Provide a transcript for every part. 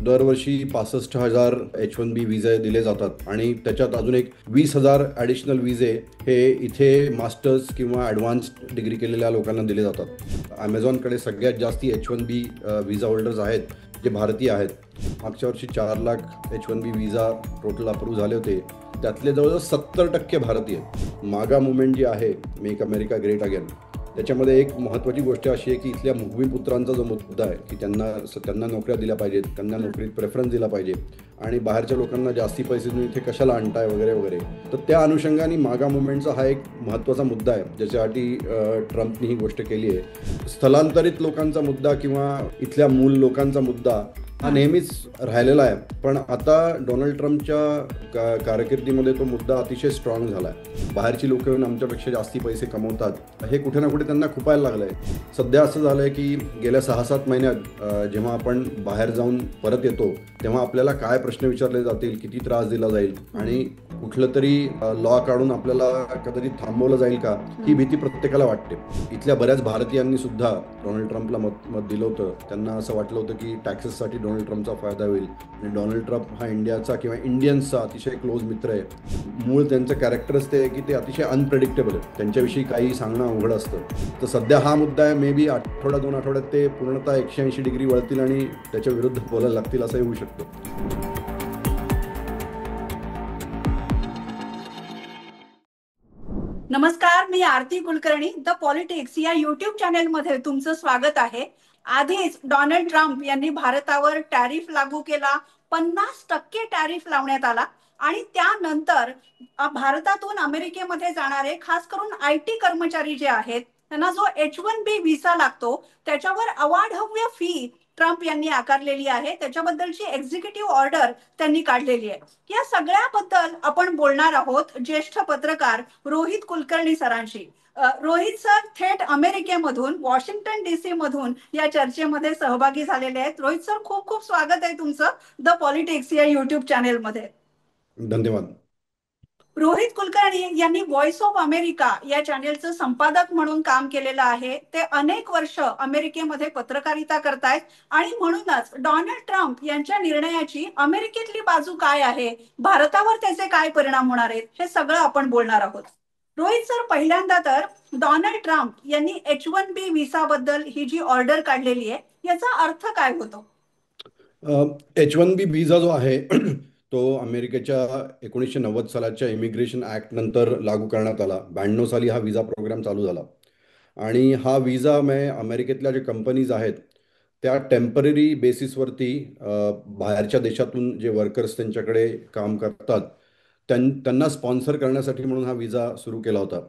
दरवर्षी 65,000 H1B विजे दिले जातात आणि त्याच्यात अजून एक 20,000 ॲडिशनल विजे हे इथे मास्टर्स किंवा ॲडव्हान्स्ड डिग्री केलेल्या लोकांना दिले जातात. ॲमेझॉनकडे सगळ्यात जास्ती H1B विजा होल्डर्स आहेत जे भारतीय आहेत. मागच्या वर्षी 4 लाख H1B विजा टोटल अप्रूव्ह झाले होते. त्यातले जवळजवळ 70% भारतीय. मागा मुवमेंट जी आहे, मेक अमेरिका ग्रेट अगेन, त्याच्यामध्ये एक महत्त्वाची गोष्ट अशी आहे की इथल्या भूमिपुत्रांचा जो मुद्दा आहे की त्यांना नोकऱ्या दिल्या पाहिजेत, त्यांना नोकरीत प्रेफरन्स दिला पाहिजे आणि बाहेरच्या लोकांना जास्ती पैसे देऊन इथे कशाला आणताय वगैरे वगैरे. तर त्या अनुषंगाने मागा मुवमेंटचा हा एक महत्त्वाचा मुद्दा आहे ज्याच्यासाठी ट्रम्पनी ही गोष्ट केली आहे. स्थलांतरित लोकांचा मुद्दा किंवा इथल्या मूल लोकांचा मुद्दा हा नेहमीच राहिलेला आहे, पण आता डोनाल्ड ट्रम्पच्या कारकिर्दीमध्ये तो मुद्दा अतिशय स्ट्रॉंग झाला आहे. बाहेरची लोकं येऊन आमच्यापेक्षा जास्ती पैसे कमवतात हे कुठे ना कुठे त्यांना खुपायला लागलं आहे. सध्या असं झालं आहे की गेल्या 6-7 महिन्यात जेव्हा आपण बाहेर जाऊन परत येतो तेव्हा आपल्याला काय प्रश्न विचारले जातील, किती त्रास दिला जाईल आणि कुठलं तरी लॉ काढून आपल्याला कदाचित थांबवलं जाईल का, ही भीती प्रत्येकाला वाटते. इथल्या बऱ्याच भारतीयांनी सुद्धा डोनाल्ड ट्रम्पला मत दिलं होतं. त्यांना असं वाटलं होतं की टॅक्सेससाठी डोनाल्ड ट्रम्पचा फायदा होईल आणि डोनाल्ड ट्रम्प हा इंडियाचा किंवा इंडियन्सचा अतिशय क्लोज मित्र आहे. मूळ त्यांचं कॅरेक्टरच ते आहे की ते अतिशय अनप्रेडिक्टेबल आहे, त्यांच्याविषयी काही सांगणं अवघड असतं. तर सध्या हा मुद्दा आहे, मे बी आठवडा 2 आठवड्यात ते पूर्णतः 180 डिग्री वळतील आणि त्याच्या विरुद्ध बोलायला लागतील असंही होऊ शकतं. नमस्कार, मी आरती कुलकर्णी. द पॉलिटिक्स या युट्यूब चॅनेल मध्ये तुमचं स्वागत आहे. आधीच डोनाल्ड ट्रम्प यांनी भारतावर टॅरिफ लागू केला, 50% टॅरिफ लावण्यात आला आणि त्यानंतर भारतातून अमेरिकेमध्ये जाणारे खास करून IT कर्मचारी जे आहेत त्यांना जो H1B व्हिसा लागतो त्याच्यावर अवाढव्य फी ट्रम्प यांनी आकारलेली आहे. त्याच्याबद्दलची एक्झिक्युटिव्ह ऑर्डर त्यांनी काढलेली आहे. या सगळ्याबद्दल आपण बोलणार आहोत ज्येष्ठ पत्रकार रोहित कुलकर्णी सरांशी. रोहित सर थेट अमेरिकेमधून वॉशिंग्टन DC मधून या चर्चेमध्ये सहभागी झालेले आहेत. रोहित सर, खूप खूप स्वागत आहे तुमचं द पॉलिटिक्स या युट्यूब चॅनेल मध्ये. धन्यवाद. रोहित कुलकर्णी यांनी व्हॉइस ऑफ अमेरिका या चॅनेलचं संपादक म्हणून काम केलेलं आहे. ते अनेक वर्ष अमेरिकेमध्ये पत्रकारिता करतायत आणि म्हणूनच डोनाल्ड ट्रम्प यांच्या निर्णयाची अमेरिकेतली बाजू काय आहे, भारतावर त्याचे काय परिणाम होणार आहेत, हे सगळं आपण बोलणार आहोत. रोहित सर, पहिल्यांदा तर डोनाल्ड ट्रम्प यांनी H1B व्हिसा बद्दल ही जी ऑर्डर काढलेली आहे याचा अर्थ काय होतो? H1B व्हिसा जो आहे तो अमेरिकेच्या 1990 सालाच्या इमिग्रेशन ॲक्ट नंतर लागू करण्यात आला. 92 साली हा विजा प्रोग्राम चालू झाला आणि हा विजा अमेरिकेतल्या ज्या कंपनीज आहेत त्या टेम्पररी बेसिसवरती बाहेरच्या देशातून जे वर्कर्स त्यांच्याकडे काम करतात त्यांना स्पॉन्सर करण्यासाठी म्हणून हा विजा सुरू केला होता.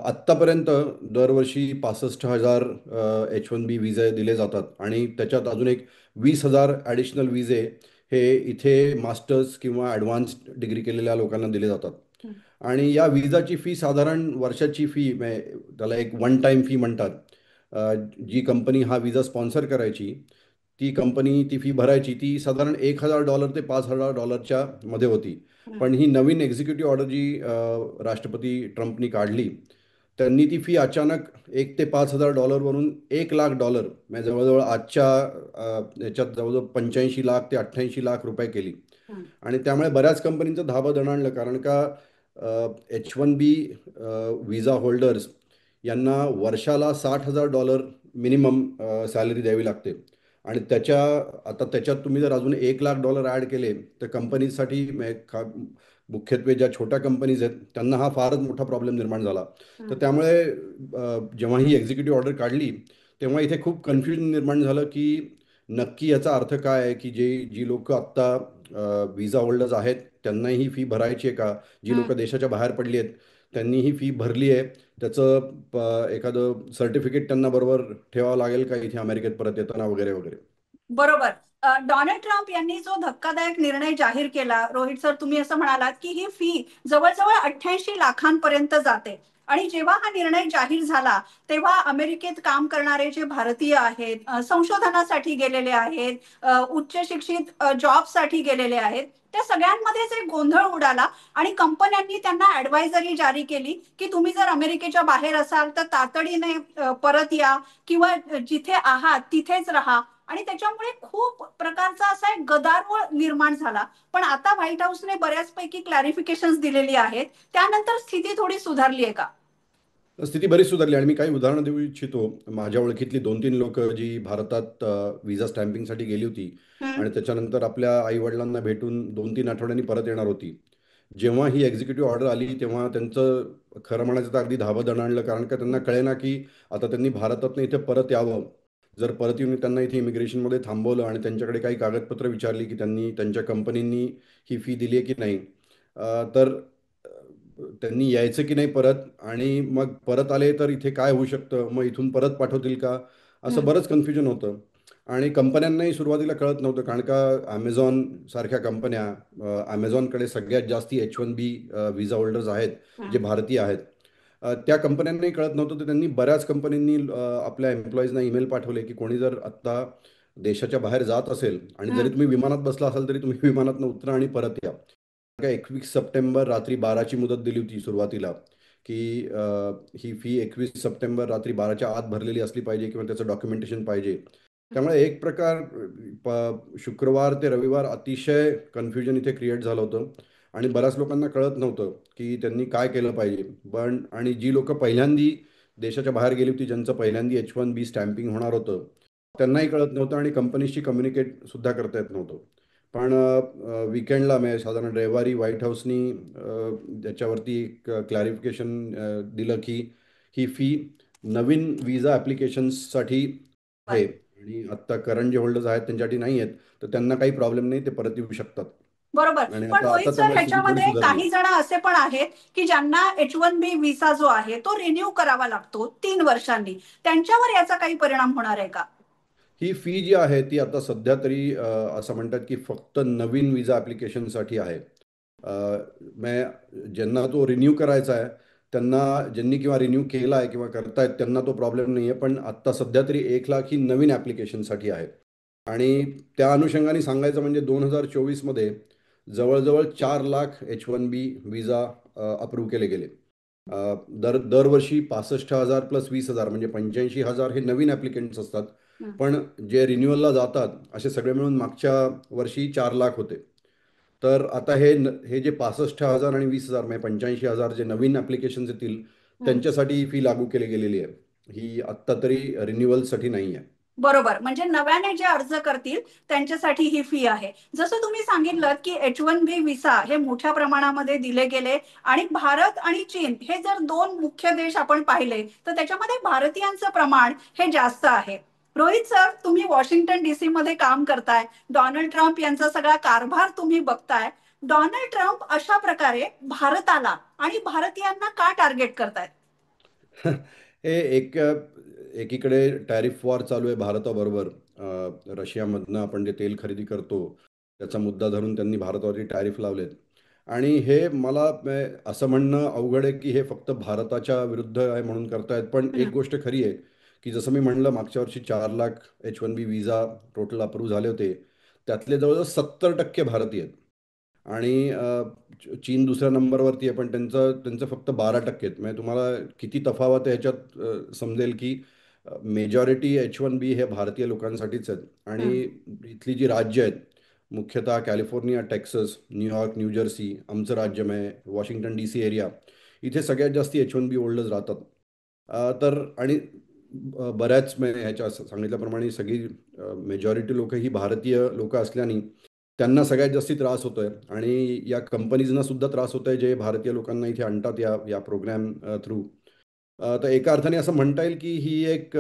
आत्तापर्यंत दरवर्षी 65,000 H1B विजे दिले जातात आणि त्याच्यात अजून एक 20,000 ॲडिशनल विजे हे इथे मास्टर्स किंवा ॲडव्हान्स्ड डिग्री केलेल्या लोकांना दिले जातात. आणि या विजाची फी साधारण वर्षाची फी, त्याला एक वन टाईम फी म्हणतात. जी कंपनी हा विजा स्पॉन्सर करायची ती कंपनी ती फी भरायची, ती साधारण $1,000 ते $5,000 मध्ये होती. पण ही नवीन एक्झिक्युटिव्ह ऑर्डर जी राष्ट्रपती ट्रम्पनी काढली त्यांनी ती फी अचानक $1,000 ते $5,000 वरून $1,00,000 म्हणजे जवळजवळ आजच्या याच्यात जवळजवळ 85 लाख ते 88 लाख रुपये केली. आणि त्यामुळे बऱ्याच कंपनींचं धाबं दणाणलं, कारण का H1B व्हिसा होल्डर्स यांना वर्षाला $60,000 मिनिमम सॅलरी द्यावी लागते आणि त्याच्यात तुम्ही जर अजून $1,00,000 ॲड केले तर कंपनीसाठी मुख्यत्वे ज्या छोट्या कंपनीज आहेत त्यांना हा फारच मोठा प्रॉब्लेम निर्माण झाला. तर त्यामुळे जेव्हा ही एक्झिक्युटिव्ह ऑर्डर काढली तेव्हा इथे खूप कन्फ्युजन निर्माण झालं की नक्की याचा अर्थ काय आहे, की जी लोक आत्ता व्हिसा होल्डर्स आहेत त्यांनाही ही फी भरायची आहे का, जी लोक देशाच्या बाहेर पडली आहेत त्यांनी ही फी भरली आहे त्याचं एखादं सर्टिफिकेट त्यांना बरोबर ठेवावं लागेल का इथे अमेरिकेत परत येताना वगैरे वगैरे. बरोबर. डोनाल्ड ट्रम्प यांनी जो धक्कादायक निर्णय जाहीर केला, रोहित सर तुम्ही असं म्हणालात की ही फी जवळजवळ 88 लाखांपर्यंत जाते आणि जेव्हा हा निर्णय जाहीर झाला तेव्हा अमेरिकेत काम करणारे जे भारतीय आहेत, संशोधनासाठी गेलेले आहेत, उच्च शिक्षित जॉबसाठी गेलेले आहेत, त्या सगळ्यांमध्येच एक गोंधळ उडाला आणि कंपन्यांनी त्यांना ॲडवायझरी जारी केली की तुम्ही जर अमेरिकेच्या बाहेर असाल तर तातडीने परत या किंवा जिथे आहात तिथेच राहा. आणि त्याच्यामुळे खूप प्रकारचा असा एक गदारोळ निर्माण झाला. पण आता व्हाईट हाऊसने बऱ्याचपैकी क्लॅरिफिकेशन दिलेली आहेत, त्यानंतर स्थिती थोडी सुधारली आहे का? स्थिती बरीच सुधारली आणि मी काही उदाहरणं देऊ इच्छितो. माझ्या ओळखीतली 2-3 लोकं जी भारतात व्हिसा स्टॅम्पिंगसाठी गेली होती हम्म. आणि त्याच्यानंतर आपल्या आई-वडिलांना भेटून 2-3 आठवड्यांनी परत येणार होती. जेव्हा ही एक्झिक्युटिव्ह ऑर्डर आली, तेव्हा त्यांचं खरं म्हणायचं तर अगदी धाबं दणाणलं. कारण का त्यांना कळेना की आता त्यांनी भारतातनं इथे परत यावं. जर परत येऊन त्यांना इथे इमिग्रेशनमध्ये थांबवलं आणि त्यांच्याकडे काही कागदपत्र विचारली की त्यांनी त्यांच्या कंपनींनी ही फी दिली आहे की नाही, तर त्यांनी यायचं की नाही परत, आणि मग परत आले तर इथे काय होऊ शकतं, मग इथून परत पाठवतील का, असं हम्म. बरंच कन्फ्युजन होतं. आणि कंपन्यांनाही सुरुवातीला कळत नव्हतं, कारण का ॲमेझॉन सारख्या कंपन्या, ॲमेझॉनकडे सगळ्यात जास्ती H1B व्हिसा होल्डर्स आहेत जे हम्म. भारतीय आहेत. त्या कंपन्यांनाही कळत नव्हतं, तर त्यांनी बऱ्याच कंपन्यांनी आपल्या एम्प्लॉईजना ईमेल पाठवले की कोणी जर आत्ता देशाच्या बाहेर जात असेल आणि जरी हम्म. तुम्ही विमानात बसला असाल तरी तुम्ही विमानातनं उतरा आणि परत या. का 21 सप्टेंबर रात्री 12ची मुदत दिली होती सुरुवातीला, की ही फी 21 सप्टेंबर रात्री 12च्या आत भरलेली असली पाहिजे किंवा त्याचं डॉक्युमेंटेशन पाहिजे. त्यामुळे एक प्रकार शुक्रवार ते रविवार अतिशय कन्फ्युजन इथे क्रिएट झालं होतं आणि बऱ्याच लोकांना कळत नव्हतं की त्यांनी काय केलं पाहिजे. पण आणि जी लोक पहिल्यांदी देशाच्या बाहेर गेली होती, ज्यांचं पहिल्यांदी H1B स्टॅम्पिंग होणार होतं, त्यांनाही कळत नव्हतं आणि कंपनीशी कम्युनिकेट सुद्धा करता येत नव्हतं. पण विकेंडला म्हणजे साधारण रविवारी व्हाईट हाऊसनी त्याच्यावरती एक क्लॅरिफिकेशन दिलं की ही फी नवीन विजा ॲप्लिकेशन्ससाठी आहे बरं. आणि आत्ता करंट जे होल्डर्स आहेत त्यांच्यासाठी नाही आहेत, तर त्यांना काही प्रॉब्लेम नाही, ते परत येऊ शकतात. बरोबर. आणि पण आता रोहित आता सर, त्यामुळे स्थिती थोडी ह्याच्यामध्ये सुधारली आहे. काही जण असे पण आहेत की ज्यांना H1B व्हिसा जो आहे तो रिन्यू करावा लागतो 3 वर्षांनी. त्यांच्यावर याचा काही परिणाम होणार आहे का? ही फी जी आहे ती आता सध्या तरी असं म्हणतात की फक्त नवीन विजा ॲप्लिकेशनसाठी आहे. ज्यांना तो रिन्यू करायचा आहे त्यांना, ज्यांनी किंवा रिन्यू केला आहे किंवा करतायत त्यांना तो प्रॉब्लेम नाही आहे. पण आत्ता सध्या तरी 1 लाख ही नवीन ॲप्लिकेशनसाठी आहे. आणि त्या अनुषंगाने सांगायचं म्हणजे 2024मध्ये जवळजवळ 4 लाख H1B विजा अप्रूव्ह केले गेले. दरवर्षी 65,000 प्लस 20,000 म्हणजे 85,000 हे नवीन ॲप्लिकेंट्स असतात. हं. पण जे रिन्युअलला जातात असे सगळे मिळून मागच्या वर्षी 4 लाख होते. तर आता हे जे 65,000 आणि 20,000 म्हणजे 85,000 जे नवीन ॲप्लिकेशन्स येतील हं. त्यांच्यासाठी ही फी लागू केली गेलेली आहे. ही आत्ता तरी रिन्युअलसाठी नाही आहे. बरोबर. म्हणजे नव्याने जे अर्ज करतील त्यांच्यासाठी ही फी आहे. जसं तुम्ही सांगितलं की H1B व्हिसा हे मोठ्या प्रमाणामध्ये दिले गेले आणि भारत आणि चीन हे जर दोन मुख्य देश आपण पाहिले तर त्याच्यामध्ये भारतीयांचं प्रमाण हे जास्त आहे. रोहित सर, तुम्ही वॉशिंग्टन डीसी मध्ये काम करताय, डोनाल्ड ट्रम्प यांचा सगळा कारभार तुम्ही बघताय. डोनाल्ड ट्रम्प अशा प्रकारे भारताला आणि भारतीयांना का टार्गेट करतायत? हे एकीकडे टॅरिफ वॉर चालू आहे भारताबरोबर. रशियामधनं आपण जे तेल खरेदी करतो त्याचा मुद्दा धरून त्यांनी भारतावरती टॅरिफ लावलेत. आणि हे मला असं म्हणणं अवघड आहे की हे फक्त भारताच्या विरुद्ध आहे म्हणून करतायत. पण एक हं. गोष्ट खरी आहे की जसं मी म्हणलं, मागच्या वर्षी 4 लाख H1B विजा टोटल अप्रूव्ह झाले होते. त्यातले जवळजवळ 70% भारतीय आहेत. आणि चीन दुसऱ्या नंबरवरती आहे, पण त्यांचं त्यांचं फक्त 12% आहेत. म्हणजे तुम्हाला किती तफावत आहे ह्याच्यात समजेल की मेजॉरिटी H1B हे भारतीय लोकांसाठीच आहेत. आणि हं. इथली जी राज्य आहेत, मुख्यतः कॅलिफोर्निया, टेक्सास, न्यूयॉर्क, न्यूजर्सी, आमचं राज्य म्हणजे वॉशिंग्टन DC एरिया, इथे सगळ्यात जास्ती H1B होल्डर्स राहतात. तर आणि बऱ्याच म्हणजे ह्याच्या सांगितल्याप्रमाणे सगळी मेजॉरिटी लोक ही भारतीय लोक असल्याने त्यांना सगळ्यात जास्ती त्रास होतोय आणि या कंपनीजना सुद्धा त्रास होतोय जे भारतीय लोकांना इथे आणतात या या प्रोग्राम थ्रू. तर एका अर्थाने असं म्हणता येईल की ही एक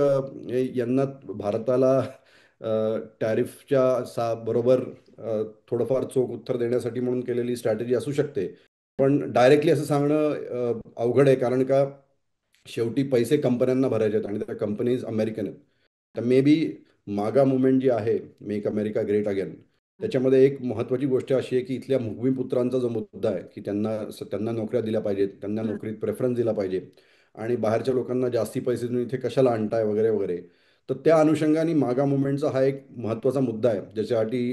यांना भारताला टॅरिफच्या बरोबर थोडंफार चोख उत्तर देण्यासाठी म्हणून केलेली स्ट्रॅटेजी असू शकते. पण डायरेक्टली असं सांगणं अवघड आहे, कारण का शेवटी पैसे कंपन्यांना भरायचे आहेत आणि त्या कंपनीज अमेरिकन आहेत. तर मे बी मागा मुवमेंट जी आहे, मेक अमेरिका ग्रेट अगेन, त्याच्यामध्ये एक महत्त्वाची गोष्ट अशी आहे की इथल्या भूमिपुत्रांचा जो मुद्दा आहे की त्यांना त्यांना नोकऱ्या दिल्या पाहिजेत, त्यांना हं. नोकरीत प्रेफरन्स दिला पाहिजे आणि बाहेरच्या लोकांना जास्ती पैसे देऊन इथे कशाला आणताय वगैरे वगैरे. तर त्या अनुषंगाने मागा मुवमेंटचा हा एक महत्त्वाचा मुद्दा आहे ज्याच्यासाठी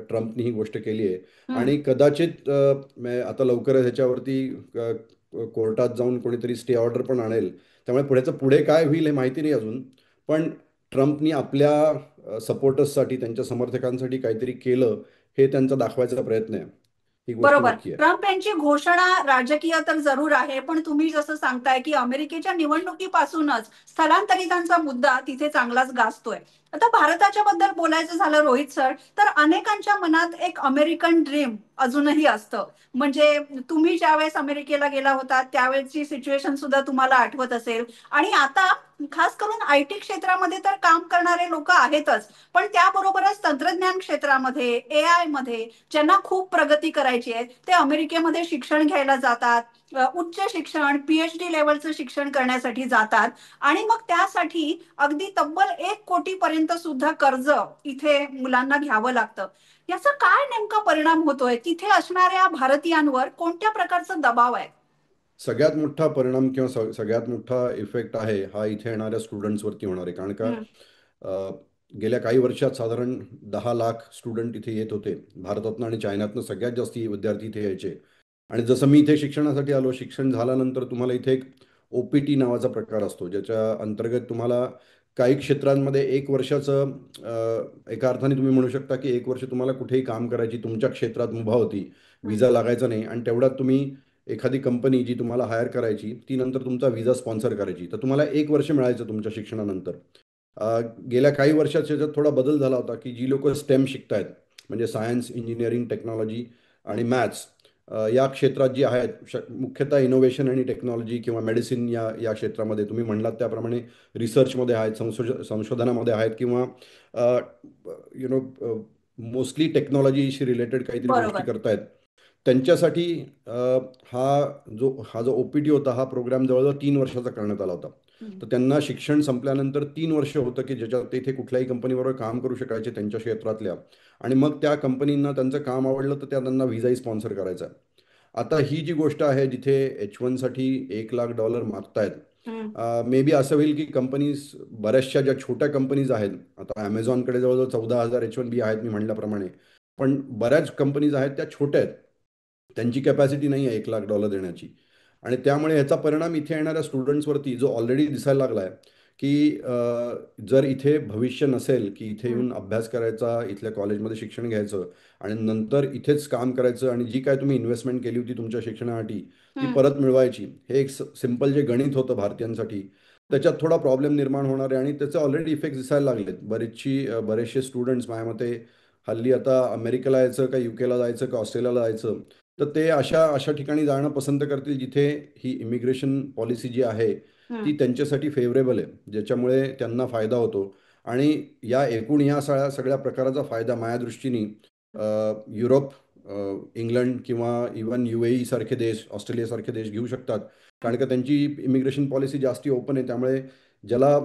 ट्रम्पनी ही गोष्ट केली आहे. हं. आणि कदाचित आता लवकरच ह्याच्यावरती कोर्टात जाऊन कोणीतरी स्टे ऑर्डर पण आणेल. त्यामुळे पुढे काय होईल हे माहिती नाही अजून. पण ट्रम्पनी आपल्या सपोर्टर्ससाठी, त्यांच्या समर्थकांसाठी काहीतरी केलं, हे त्यांचा दाखवायचा प्रयत्न आहे. ही गोष्ट बरोबर. नक्की आहे. ट्रम्प यांची घोषणा राजकीय तर जरूर आहे, पण तुम्ही जसं सांगताय की अमेरिकेच्या निवडणुकीपासूनच स्थलांतरितांचा मुद्दा तिथे चांगलाच गाजतोय. आता भारताच्या बद्दल बोलायचं झालं रोहित सर, तर अनेकांच्या मनात एक अमेरिकन ड्रीम अजूनही असतं. म्हणजे तुम्ही ज्यावेळेस अमेरिकेला गेला होता त्यावेळेसची सिच्युएशन सुद्धा तुम्हाला आठवत असेल. आणि आता खास करून आयटी क्षेत्रामध्ये तर काम करणारे लोक आहेतच, पण त्याबरोबरच तंत्रज्ञान क्षेत्रामध्ये, एआय मध्ये ज्यांना खूप प्रगती करायची आहे ते अमेरिकेमध्ये शिक्षण घ्यायला जातात. उच्च शिक्षण, पीएचडी लेवलचं शिक्षण करण्यासाठी जातात. आणि मग त्यासाठी अगदी तब्बल 1 कोटी पर्यंत सुद्धा कर्ज इथे मुलांना घ्यावं लागतं. याचा काय नेमका परिणाम होतोय? तिथे असणाऱ्या भारतीयांवर कोणत्या प्रकारचा दबाव आहे? सगळ्यात मोठा परिणाम किंवा सगळ्यात मोठा इफेक्ट आहे हा इथे येणाऱ्या स्टुडंट्सवरती होणार आहे. कारण का हम्म. अ, गेल्या काही वर्षात साधारण 10 लाख स्टुडंट इथे येत होते. भारतातनं आणि चायनातनं सगळ्यात जास्त विद्यार्थी इथे यायचे. आणि जसं मी इथे शिक्षणासाठी आलो, शिक्षण झाल्यानंतर तुम्हाला इथे एक OPT नावाचा प्रकार असतो, ज्याच्या अंतर्गत तुम्हाला काही क्षेत्रांमध्ये 1 वर्षाचं, एका अर्थाने तुम्ही म्हणू शकता की 1 वर्ष तुम्हाला कुठेही काम करायची तुमच्या क्षेत्रात मुभा होती. हम्म. विजा लागायचा नाही आणि तेवढ्यात तुम्ही एखादी कंपनी जी तुम्हाला हायर करायची ती नंतर तुमचा विजा स्पॉन्सर करायची. तर तुम्हाला 1 वर्ष मिळायचं तुमच्या शिक्षणानंतर. गेल्या काही वर्षात त्याच्यात थोडा बदल झाला होता की जी लोक स्टेम शिकतायत, म्हणजे सायन्स, इंजिनिअरिंग, टेक्नॉलॉजी आणि हम्म. मॅथ्स, या क्षेत्रात जी आहेत, मुख्यतः इनोव्हेशन आणि टेक्नॉलॉजी किंवा मेडिसिन या या क्षेत्रामध्ये तुम्ही म्हणलात त्याप्रमाणे रिसर्चमध्ये आहेत, संशोधनामध्ये आहेत, किंवा यु नो मोस्टली टेक्नॉलॉजीशी रिलेटेड काहीतरी गोष्टी बरोबर. करतायत, त्यांच्यासाठी हा जो OPT होता, हा प्रोग्राम जवळजवळ 3 वर्षाचा करण्यात आला होता. हम्म. तर त्यांना शिक्षण संपल्यानंतर 3 वर्ष होतं की ज्याच्यात ते इथे कुठल्याही कंपनीबरोबर काम करू शकायचे त्यांच्या क्षेत्रातल्या. आणि मग त्या कंपनींना त्यांचं काम आवडलं तर त्या त्यांना व्हिजाही स्पॉन्सर करायचा. आता ही जी गोष्ट आहे जिथे H1साठी $1 लाख मागतायत, हम्म. मे बी असं होईल की कंपनीज, बऱ्याचशा ज्या छोट्या कंपनीज आहेत, आता ॲमेझॉनकडे जवळजवळ 14,000 H1B आहेत मी म्हणल्याप्रमाणे, पण बऱ्याच कंपनीज आहेत त्या छोट्या आहेत, त्यांची कॅपॅसिटी नाही आहे $1 लाख देण्याची. आणि त्यामुळे ह्याचा परिणाम इथे येणाऱ्या स्टुडंट्सवरती जो ऑलरेडी दिसायला लागला आहे की जर इथे भविष्य नसेल, की इथे हम्म. येऊन अभ्यास करायचा, इथल्या कॉलेजमध्ये शिक्षण घ्यायचं आणि नंतर इथेच काम करायचं आणि जी काय तुम्ही इन्व्हेस्टमेंट केली होती तुमच्या शिक्षणासाठी ती हम्म. परत मिळवायची, हे एक सिंपल जे गणित होतं भारतीयांसाठी, त्याच्यात थोडा प्रॉब्लेम निर्माण होणार आहे. आणि त्याचे ऑलरेडी इफेक्ट दिसायला लागलेत. बरेचसे स्टुडंट्स माझ्या मते हल्ली आता अमेरिकेला यायचं का UKला जायचं का ऑस्ट्रेलियाला जायचं, तर ते अशा अशा ठिकाणी जाणं पसंत करतील जिथे ही इमिग्रेशन पॉलिसी जी आहे ती हम्म. त्यांच्यासाठी फेवरेबल आहे, ज्याच्यामुळे त्यांना फायदा होतो. आणि एकूण या सगळ्या प्रकाराचा फायदा माझ्या दृष्टीने युरोप, इंग्लंड किंवा इवन UAE सारखे देश, ऑस्ट्रेलिया सारखे देश घेऊ शकतात. कारण का त्यांची इमिग्रेशन पॉलिसी जास्ती ओपन आहे. त्यामुळे ज्याला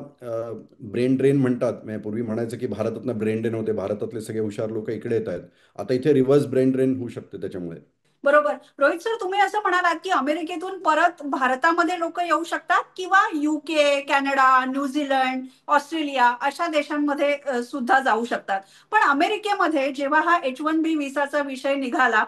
ब्रेन ड्रेन म्हणतात, म्हणजे पूर्वी म्हणायचं की भारतातनं ब्रेन ड्रेन होते, भारतातले सगळे हुशार लोक इकडे येत आहेत, आता इथे रिव्हर्स ब्रेन ड्रेन होऊ शकते त्याच्यामुळे. बरोबर. रोहित सर, तुम्ही असं म्हणालात की अमेरिकेतून परत भारतामध्ये लोक येऊ शकतात किंवा UK, कॅनडा, न्यूझीलंड, ऑस्ट्रेलिया अशा देशांमध्ये सुद्धा जाऊ शकतात. पण अमेरिकेमध्ये जेव्हा हा H1B व्हिसाचा विषय निघाला,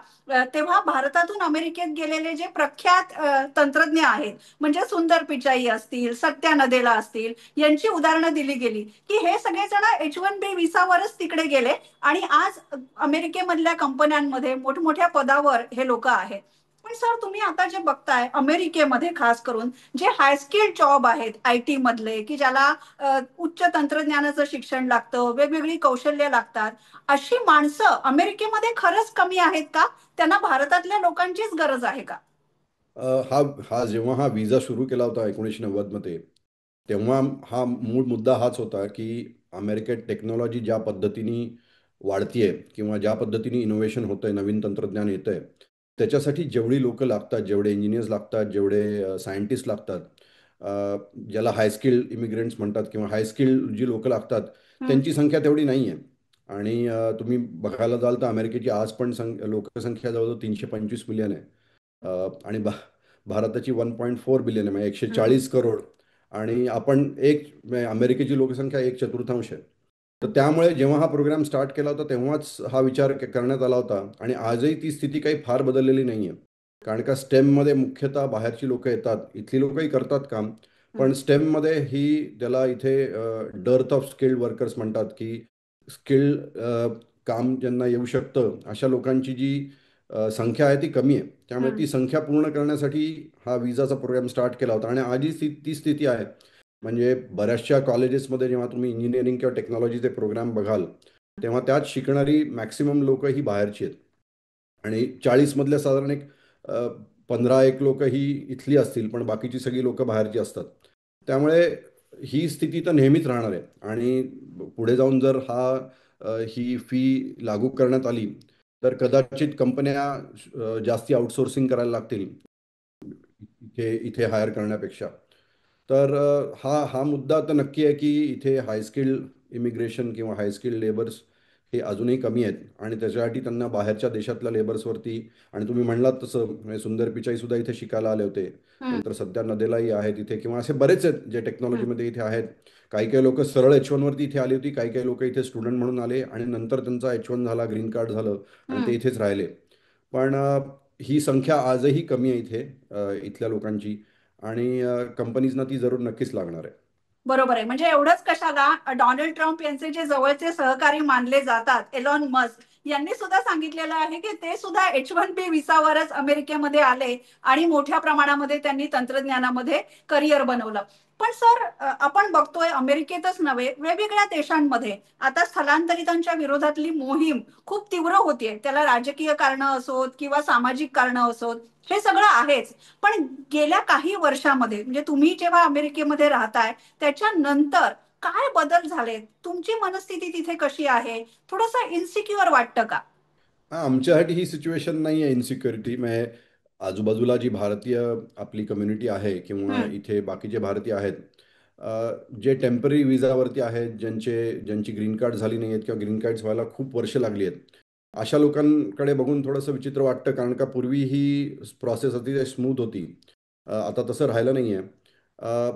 तेव्हा भारतातून अमेरिकेत गेलेले जे प्रख्यात तंत्रज्ञ आहेत, म्हणजे सुंदर पिचाई असतील, सत्या नदेला असतील, यांची उदाहरणं दिली गेली की हे सगळेजण H1B व्हिसावरच तिकडे गेले आणि आज अमेरिकेमधल्या कंपन्यांमध्ये मोठमोठ्या पदावर हे लोक आहेत. पण सर, तुम्ही आता जे बघताय अमेरिकेमध्ये खास करून जे हाय स्किल्ड जॉब आहेत IT मधले, की ज्याला उच्च तंत्रज्ञानाचं शिक्षण लागतं, वेगवेगळी कौशल्य लागतात, अशी माणसं अमेरिकेमध्ये खरंच कमी आहेत का? त्यांना भारतातल्या लोकांचीच गरज आहे का? हा हा जेव्हा हा विजा सुरू केला होता 1990मध्ये, तेव्हा हा मूळ मुद्दा हाच होता की अमेरिकेत टेक्नॉलॉजी ज्या पद्धतीने वाढतीये किंवा ज्या पद्धतीने इनोव्हेशन होतंय, नवीन तंत्रज्ञान येतंय, त्याच्यासाठी जेवढी लोकं लागतात, जेवढे इंजिनियर्स लागतात, जेवढे सायंटिस्ट लागतात, ज्याला हाय स्किल्ड इमिग्रेंट्स म्हणतात किंवा हाय स्किल्ड जी लोकं लागतात, हम्म. त्यांची संख्या तेवढी नाही आहे. आणि तुम्ही बघायला जाल तर अमेरिकेची आज पण लोकसंख्या जवळजवळ 325 मिलियन आहे. आणि भारताची 1.4 बिलियन आहे, म्हणजे एकशे हम्म. चाळीस करोड आणि आपण म्हणजे अमेरिकेची लोकसंख्या 1/4 आहे. तर त्यामुळे जेव्हा हा प्रोग्राम स्टार्ट केला होता तेव्हाच हा विचार करण्यात आला होता. आणि आजही ती स्थिती काही फार बदललेली नाही आहे. कारण का स्टेममध्ये मुख्यतः बाहेरची लोकं येतात, इथली लोकंही करतात काम, पण स्टेममध्ये ही त्याला इथे डर्थ ऑफ स्किल्ड वर्कर्स म्हणतात, की स्किल्ड काम ज्यांना येऊ शकतं अशा लोकांची जी संख्या आहे ती कमी आहे. त्यामुळे ती संख्या पूर्ण करण्यासाठी हा विजाचा प्रोग्राम स्टार्ट केला होता आणि आजही ती स्थिती आहे. म्हणजे बऱ्याचशा कॉलेजेसमध्ये जेव्हा तुम्ही इंजिनिअरिंग किंवा टेक्नॉलॉजीचे प्रोग्राम बघाल, तेव्हा त्यात शिकणारी मॅक्सिमम लोक ही बाहेरची आहेत. आणि 40 मधल्या साधारण एक 15 एक लोक ही इथली असतील, पण बाकीची सगळी लोक बाहेरची असतात. त्यामुळे ही स्थिती तर नेहमीच राहणार आहे. आणि पुढे जाऊन जर ही फी लागू करण्यात आली, तर कदाचित कंपन्या जास्ती आउटसोर्सिंग करायला लागतील इथे इथे हायर करण्यापेक्षा. तर हा हा मुद्दा तर नक्की आहे की इथे हायस्किल्ड इमिग्रेशन किंवा हायस्किल्ड लेबर्स हे अजूनही कमी आहेत आणि त्याच्यासाठी त्यांना बाहेरच्या देशातल्या लेबर्सवरती. आणि तुम्ही म्हणलात तसं म्हणजे सुंदर पिचाई सुद्धा इथे शिकायला आले होते. नंतर सध्या नदेलाई आहेत इथे, किंवा असे बरेच आहेत जे टेक्नॉलॉजीमध्ये इथे आहेत. काही काही लोक सरळ H1 वरती इथे आली होती, काही काही लोक इथे स्टुडंट म्हणून आले आणि नंतर त्यांचा H1 झाला, ग्रीन कार्ड झालं आणि ते इथेच राहिले. पण ही संख्या आजही कमी आहे इथे इथल्या लोकांची. आणि कंपनीजना ती जरूर नक्कीच लागणार आहे. बरोबर आहे. म्हणजे एवढंच कशाला, डोनाल्ड ट्रम्प यांचे जे जवळचे सहकारी मानले जातात एलॉन मस्क यांनी सुद्धा सांगितलेलं आहे की ते सुद्धा H1B विसावरच अमेरिकेमध्ये आले आणि मोठ्या प्रमाणामध्ये त्यांनी तंत्रज्ञानामध्ये करिअर बनवलं. पण सर, आपण बघतोय अमेरिकेतच नव्हे, वेगवेगळ्या देशांमध्ये आता स्थलांतरितांच्या विरोधातली मोहीम खूप तीव्र होतीये. त्याला राजकीय कारणं असोत किंवा सामाजिक कारणं असोत, हे सगळं आहेच. पण गेल्या काही वर्षामध्ये, म्हणजे तुम्ही जेव्हा अमेरिकेमध्ये राहताय त्याच्यानंतर काय बदल झाले, तुमची मनस्थिती तिथे कशी आहे? थोडंसं इन्सिक्युअर वाटतं का? हा, आमच्यासाठी ही सिच्युएशन नाही आहे इन्सिक्युरिटी. म्हणजे आजूबाजूला जी भारतीय आपली कम्युनिटी आहे किंवा हम्म. इथे बाकीचे भारतीय आहेत, जे टेम्पररी विजावरती आहेत, ज्यांची ग्रीन कार्ड झाली नाही आहेत किंवा ग्रीन कार्ड्स व्हायला खूप वर्ष लागली आहेत, अशा लोकांकडे बघून थोडंसं विचित्र वाटतं. कारण का पूर्वी ही प्रोसेस अतिशय स्मूथ होती. आता तसं राहिलं नाही आहे.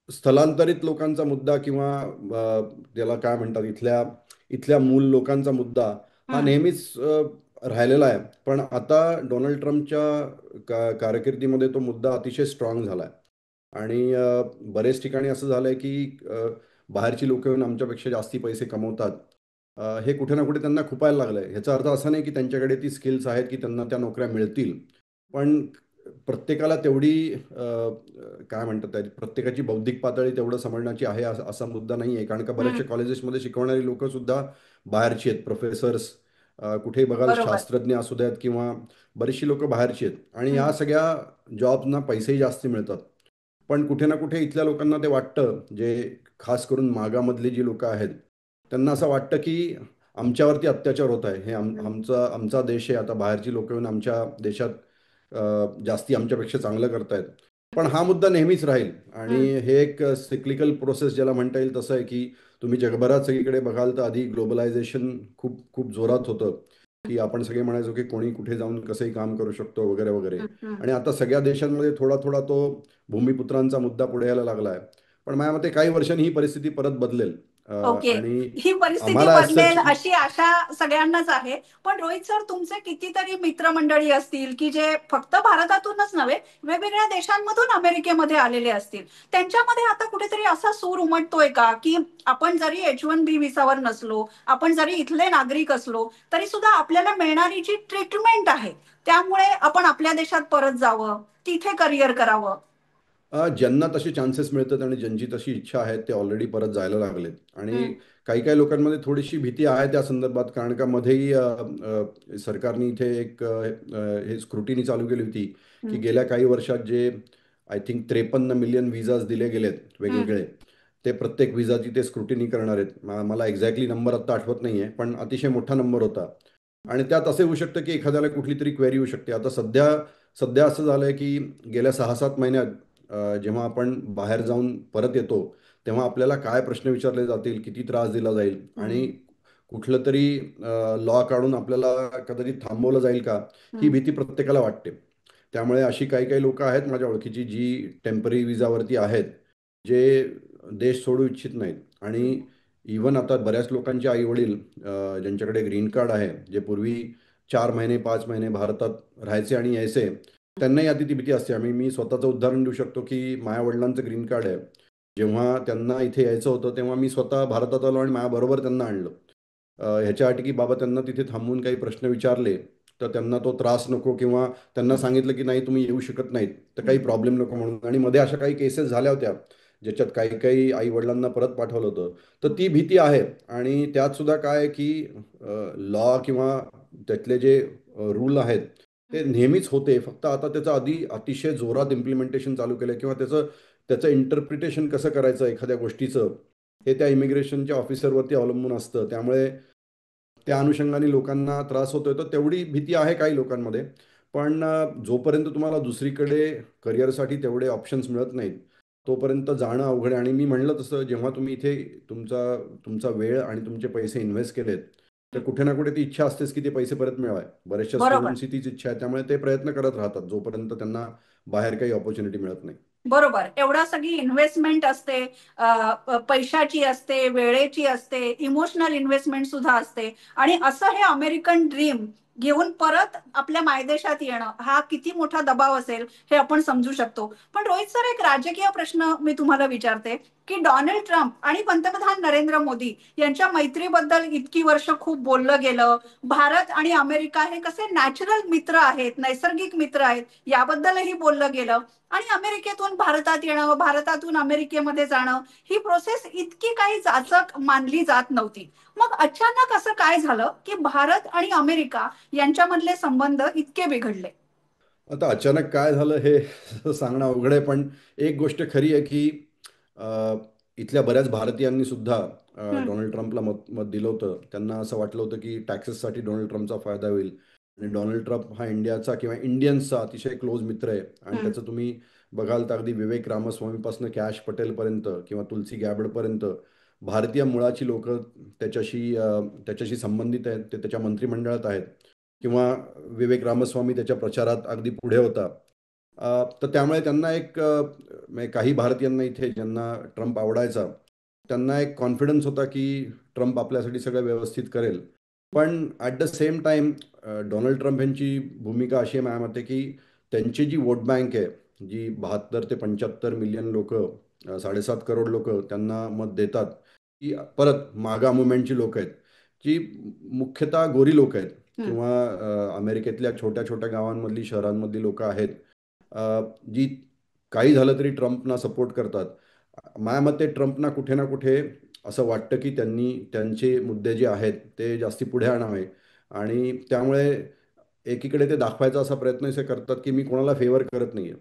स्थलांतरित लोकांचा मुद्दा किंवा त्याला काय म्हणतात, इथल्या इथल्या मूल लोकांचा मुद्दा हा हम्म. नेहमीच राहिलेला आहे. पण आता डोनाल्ड ट्रम्पच्या कारकिर्दीमध्ये तो मुद्दा अतिशय स्ट्रॉंग झाला आहे. आणि बरेच ठिकाणी असं झालं आहे की बाहेरची लोक येऊन आमच्यापेक्षा जास्ती पैसे कमवतात. हे कुठे ना कुठे त्यांना खुपायला लागलं आहे. ह्याचा अर्थ असा नाही की त्यांच्याकडे ती स्किल्स आहेत की त्यांना त्या नोकऱ्या मिळतील. पण प्रत्येकाला तेवढी काय म्हणतात प्रत्येकाची बौद्धिक पातळी तेवढं समजण्याची आहे असा मुद्दा नाही आहे. कारण का बऱ्याचशा हम्म. कॉलेजेसमध्ये शिकवणारी लोक सुद्धा बाहेरची आहेत. प्रोफेसर्स कुठेही बघाल, बरोबर. शास्त्रज्ञ असू द्यात किंवा बरीचशी लोक बाहेरची आहेत. आणि या हम्म. सगळ्या जॉबना पैसेही जास्त मिळतात. पण कुठे ना कुठे इथल्या लोकांना ते वाटतं, जे खास करून मागामधली जी लोक आहेत, त्यांना असं वाटतं की आमच्यावरती अत्याचार होत आहे. हे हम्म. आमचा देश आहे, आता बाहेरची लोक येऊन आमच्या देशात जास्ती आमच्यापेक्षा चांगलं करतायत. पण हा मुद्दा नेहमीच राहील. आणि हम्म. हे एक सिक्लिकल प्रोसेस ज्याला म्हणता येईल तसं आहे की तुम्ही जगभरात सगळीकडे बघाल तर आधी ग्लोबलायझेशन खूप खूप जोरात होतं, की आपण सगळे म्हणायचो की कोणी कुठे जाऊन कसंही काम करू शकतो वगैरे वगैरे. हम्म. आणि आता सगळ्या देशांमध्ये थोडा थोडा तो भूमिपुत्रांचा मुद्दा पुढे यायला लागला आहे. पण माझ्या मते काही वर्षांनी ही परिस्थिती परत बदलेल. ओके. आणि ही परिस्थिती आम्हाला as बदलेल such अशी आशा सगळ्यांनाच आहे. पण रोहित सर, तुमचे कितीतरी मित्रमंडळी असतील की जे फक्त भारतातूनच नव्हे, वेगवेगळ्या देशांमधून अमेरिकेमध्ये आलेले असतील. त्यांच्यामध्ये आता कुठेतरी असा सूर उमटतोय का की आपण जरी H1B विसावर नसलो, आपण जरी इथले नागरिक असलो, तरी सुद्धा आपल्याला मिळणारी जी ट्रीटमेंट आहे त्यामुळे आपण आपल्या देशात परत जावं, तिथे करिअर करावं? ज्यांना तसे चान्सेस मिळतात आणि ज्यांची तशी इच्छा आहे ते ऑलरेडी परत जायला लागलेत. आणि हम्म. काही काही लोकांमध्ये थोडीशी भीती आहे त्या संदर्भात. कारण का मध्येही सरकारने इथे एक हे स्क्रुटिनी चालू केली होती की हम्म. गेल्या काही वर्षात जे आय थिंक 53 मिलियन विजाज दिले गेलेत हम्म. वेगवेगळे, ते प्रत्येक विजाची ते स्क्रुटिनी करणार आहेत. मला एक्झॅक्टली नंबर आत्ता आठवत नाही आहे, पण अतिशय मोठा नंबर होता. आणि त्यात असं होऊ शकतं की एखाद्याला कुठली तरी क्वेरी येऊ शकते. आता सध्या सध्या असं झालं आहे की गेल्या 6-7 महिन्यात जेव्हा आपण बाहेर जाऊन परत येतो, तेव्हा आपल्याला काय प्रश्न विचारले जातील, किती त्रास दिला जाईल आणि हम्म. कुठलं तरी लॉ काढून आपल्याला कदाचित थांबवलं जाईल का, ही हम्म. भीती प्रत्येकाला वाटते. त्यामुळे अशी काही काही लोकं आहेत माझ्या ओळखीची जी टेम्पररी विजावरती आहेत, जे देश सोडू इच्छित नाहीत. आणि इवन आता बऱ्याच लोकांचे आई-वडील ज्यांच्याकडे ग्रीन कार्ड आहे, जे पूर्वी 4 महिने 5 महिने भारतात राहायचे आणि यायचे, त्यांनाही आधी ती भीती असते. मी स्वतःचं उदाहरण देऊ शकतो की माझ्या वडिलांचं ग्रीन कार्ड आहे. जेव्हा त्यांना इथे यायचं होतं तेव्हा मी स्वतः भारतात आलो आणि माझ्याबरोबर त्यांना आणलं. ह्याच्यासाठी की बाबा त्यांना तिथे थांबून काही प्रश्न विचारले तर त्यांना तो त्रास नको, किंवा त्यांना सांगितलं की नाही तुम्ही येऊ शकत नाहीत तर काही प्रॉब्लेम नको म्हणून. आणि मध्ये अशा काही केसेस झाल्या होत्या ज्याच्यात काही काही आई वडिलांना परत पाठवलं होतं. तर ती भीती आहे. आणि त्यात सुद्धा काय आहे की लॉ किंवा त्यातले जे रूल आहेत ते नेहमीच होते, फक्त आता त्याचं अतिशय जोरात इम्प्लिमेंटेशन चालू केलं, किंवा त्याचं त्याचं इंटरप्रिटेशन कसं करायचं एखाद्या गोष्टीचं हे त्या इमिग्रेशनच्या ऑफिसरवरती अवलंबून असतं. त्यामुळे त्या अनुषंगाने लोकांना त्रास होतोय, तर तेवढी भीती आहे काही लोकांमध्ये. पण जोपर्यंत तुम्हाला दुसरीकडे करिअरसाठी तेवढे ऑप्शन्स मिळत नाहीत तोपर्यंत जाणं अवघड आहे. आणि मी म्हणलं तसं, जेव्हा तुम्ही इथे तुमचा तुमचा वेळ आणि तुमचे पैसे इन्व्हेस्ट केलेत तर कुठे ना कुठे ती इच्छा असतेच की ते पैसे परत मिळवाय. बऱ्याचशा बरोबर. स्टुडंट्सची तीच इच्छा आहे, त्यामुळे ते प्रयत्न करत राहतात जोपर्यंत त्यांना बाहेर काही ऑपॉर्च्युनिटी मिळत नाही. बरोबर. एवढा सगळी इन्व्हेस्टमेंट असते, पैशाची असते, वेळेची असते, इमोशनल इन्व्हेस्टमेंट सुद्धा असते. आणि असं हे अमेरिकन ड्रीम घेऊन परत आपल्या मायदेशात येणं हा किती मोठा दबाव असेल हे आपण समजू शकतो. पण रोहित सर, एक राजकीय प्रश्न मी तुम्हाला विचारते की डोनाल्ड ट्रम्प आणि पंतप्रधान नरेंद्र मोदी यांच्या मैत्रीबद्दल इतकी वर्ष खूप बोललं गेलं. भारत आणि अमेरिका हे कसे नॅचरल मित्र आहेत, नैसर्गिक मित्र आहेत, याबद्दलही बोललं गेलं. आणि अमेरिकेतून भारतात येणं, भारतातून अमेरिकेमध्ये जाणं, ही प्रोसेस इतकी काही जाचक मानली जात नव्हती. मग अचानक असं काय झालं की भारत आणि अमेरिका यांच्यामधले संबंध इतके बिघडले? आता अचानक काय झालं हे सांगणं अवघड आहे, पण एक गोष्ट खरी आहे की अ, इथल्या बऱ्याच भारतीयांनी सुद्धा हम्म. डोनाल्ड ट्रम्पला मत मत दिलं होतं. त्यांना असं वाटलं होतं की टॅक्सेससाठी डोनाल्ड ट्रम्पचा फायदा होईल. आणि डोनाल्ड ट्रम्प हा इंडियाचा किंवा इंडियन्सचा अतिशय क्लोज मित्र आहे. आणि हम्म. त्याचं तुम्ही बघाल तर अगदी विवेक रामस्वामीपासून कॅश पटेलपर्यंत किंवा तुलसी गॅबडपर्यंत भारतीय मुळाची लोक त्याच्याशी संबंधित आहेत. ते त्याच्या मंत्रिमंडळात आहेत, किंवा विवेक रामस्वामी त्याच्या प्रचारात अगदी पुढे होता. तर त्यामुळे त्यांना म्हणजे काही भारतीयांना इथे ज्यांना ट्रम्प आवडायचा त्यांना एक कॉन्फिडन्स होता की ट्रम्प आपल्यासाठी सगळं व्यवस्थित करेल. पण at the same time Donald Trump यांची भूमिका अशी आहे माझ्या मते की त्यांची जी वोट बँक आहे, जी 72 ते 75 मिलियन लोक, 7.5 करोड लोक त्यांना मत देतात, की परत मागा मुवमेंटची लोक आहेत, जी मुख्यतः गोरी लोक आहेत, हम्म. किंवा अमेरिकेतल्या छोट्या छोट्या गावांमधली शहरांमधली लोक आहेत, जी काही झालं तरी ट्रम्पना सपोर्ट करतात. माझ्या मते ट्रम्पना कुठे ना कुठे असं वाटतं की त्यांनी त्यांचे मुद्दे जे आहेत ते जास्ती पुढे आणावे. आणि त्यामुळे एकीकडे ते दाखवायचा असा प्रयत्न असे करतात की मी कोणाला फेवर करत नाहीये.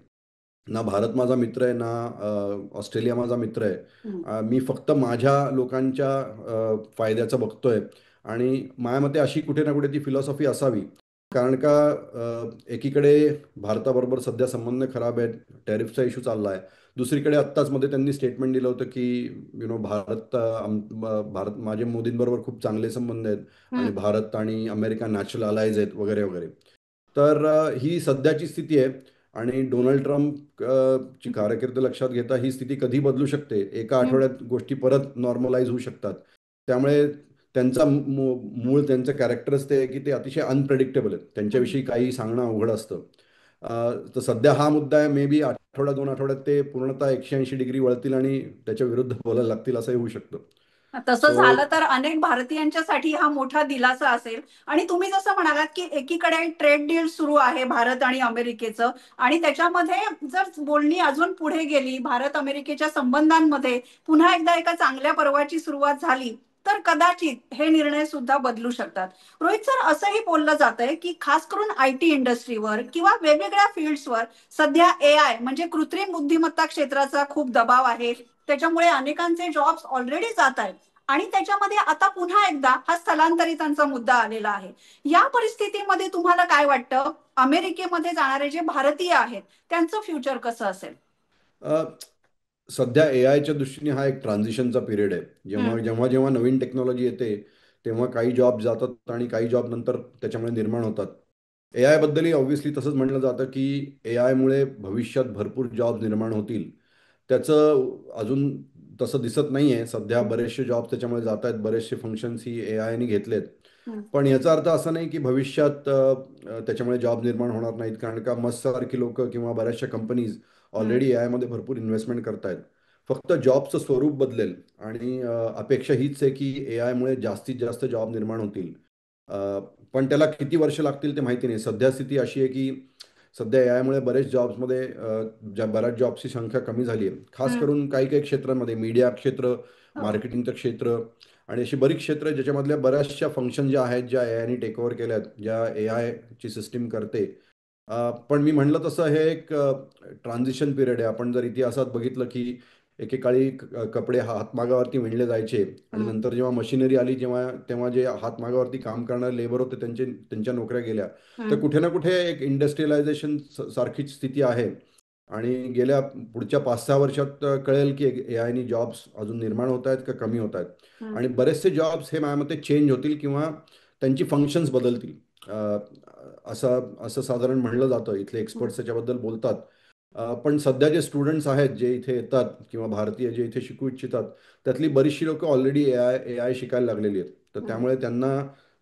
ना भारत माझा मित्र आहे, ना ऑस्ट्रेलिया माझा मित्र आहे. हम्म. मी फक्त माझ्या लोकांच्या फायद्याचं बघतोय. आणि माझ्या मते अशी कुठे ना कुठे ती फिलॉसॉफी असावी. कारण का एकीकडे भारताबरोबर सध्या संबंध खराब आहेत, टॅरिफचा इश्यू चालला आहे. दुसरीकडे आत्ताच मध्ये त्यांनी स्टेटमेंट दिलं होतं की भारत माझे मोदींबरोबर खूप चांगले संबंध आहेत आणि हम्म. भारत आणि अमेरिका नॅचरल अलायज आहेत वगैरे वगैरे. तर ही सध्याची स्थिती आहे. आणि डोनाल्ड ट्रम्प ची कारकीर्द लक्षात घेता ही स्थिती कधी बदलू शकते. एका हम्म. आठवड्यात गोष्टी परत नॉर्मलाइज होऊ शकतात. त्यामुळे त्यांचा मूळ त्यांचं कॅरेक्टरच ते आहे की ते अतिशय अनप्रेडिक्टेबल आहेत. हम्म. त्यांच्याविषयी काही सांगणं अवघड असतं. तर सध्या हा मुद्दा आहे. मे बी आठवडा 2 आठवड्यात ते पूर्णतः 180 डिग्री वळतील आणि त्याच्या विरुद्ध बोलायला लागतील असंही होऊ शकतं. तसं सो झालं तर अनेक भारतीयांच्यासाठी हा मोठा दिलासा असेल. आणि तुम्ही जसं म्हणालात की एकीकडे ट्रेड डील सुरू आहे भारत आणि अमेरिकेचं, आणि त्याच्यामध्ये जर बोलणी अजून पुढे गेली, भारत अमेरिकेच्या संबंधांमध्ये पुन्हा एकदा एका चांगल्या पर्वाची सुरुवात झाली, तर कदाचित हे निर्णय सुद्धा बदलू शकतात. रोहित सर, असंही बोललं जातंय की खास करून आयटी इंडस्ट्रीवर किंवा वेगवेगळ्या फील्ड्सवर सध्या एआय म्हणजे कृत्रिम बुद्धिमत्ता क्षेत्राचा खूप दबाव आहे. त्याच्यामुळे अनेकांचे जॉब्स ऑलरेडी जात आहेत. आणि त्याच्यामध्ये आता पुन्हा एकदा हा स्थलांतरितांचा मुद्दा आलेला आहे. या परिस्थितीमध्ये तुम्हाला काय वाटतं, अमेरिकेमध्ये जाणारे जे भारतीय आहेत त्यांचं फ्युचर कसं असेल? सध्या ए आयच्या दृष्टीने हा एक ट्रान्झिशनचा पिरियड आहे. जेव्हा हम्म. जेव्हा जेव्हा नवीन टेक्नॉलॉजी येते तेव्हा काही जॉब जातात आणि काही जॉब नंतर त्याच्यामुळे निर्माण होतात. ए आय बद्दलही ऑब्व्हियसली तसंच म्हणलं जातं की ए आयमुळे भविष्यात भरपूर जॉब निर्माण होतील. त्याचं अजून तसं दिसत नाही आहे. सध्या बरेचसे जॉब त्याच्यामुळे जात आहेत, बरेचसे फंक्शन्स ही ए आयने घेतलेत. हं, पण याचा अर्थ असा नाही की भविष्यात त्याच्यामुळे जॉब निर्माण होणार नाहीत, कारण का मस्सारखी लोक किंवा बऱ्याचशा कंपनीज हं, ऑलरेडी ए मध्ये भरपूर इन्व्हेस्टमेंट करतायत. फक्त जॉबचं स्वरूप बदलेल आणि अपेक्षा हीच आहे की ए आयमुळे जास्तीत जास्त जॉब निर्माण होतील. अ, पण त्याला किती वर्ष लागतील ते माहिती नाही. सध्या स्थिती अशी आहे की सध्या ए आयमुळे बरेच जॉब्समध्ये बऱ्याच जॉब्सची संख्या कमी झाली आहे. खास हं. करून काही काही क्षेत्रांमध्ये मीडिया क्षेत्र, हो. मार्केटिंगचं क्षेत्र आणि अशी बरीच क्षेत्र आहेत ज्याच्यामधल्या बऱ्याचशा फंक्शन ज्या आहेत, ज्या ए आयने टेक ओव्हर केल्या आहेत, ज्या ए आयची सिस्टीम करते. पण मी म्हणलं तसं हे एक ट्रान्झिशन पिरियड आहे. आपण जर इतिहासात बघितलं की एकेकाळी कपडे हातमागावरती विणले जायचे आणि हं, नंतर जेव्हा मशिनरी आली, जेव्हा तेव्हा जे हातमागावरती काम करणारे लेबर होते त्यांच्या नोकऱ्या गेल्या. तर हं, कुठे ना कुठे एक इंडस्ट्रियलायझेशन सारखीच स्थिती आहे. आणि गेल्या पुढच्या 5-6 वर्षात कळेल की ए आयनी जॉब्स अजून निर्माण होत आहेत का कमी होत आहेत. हं, आणि बरेचसे जॉब्स हे माझ्या मते चेंज होतील किंवा त्यांची फंक्शन्स बदलतील. असं असं साधारण म्हणलं जातं, इथले हं, एक्सपर्ट्स त्याच्याबद्दल बोलतात. पण सध्या जे स्टुडंट्स आहेत जे इथे येतात किंवा भारतीय जे इथे शिकू इच्छितात, त्यातली बरीचशी लोक ऑलरेडी ए आय शिकायला लागलेली आहेत. तर हं. त्यामुळे त्यांना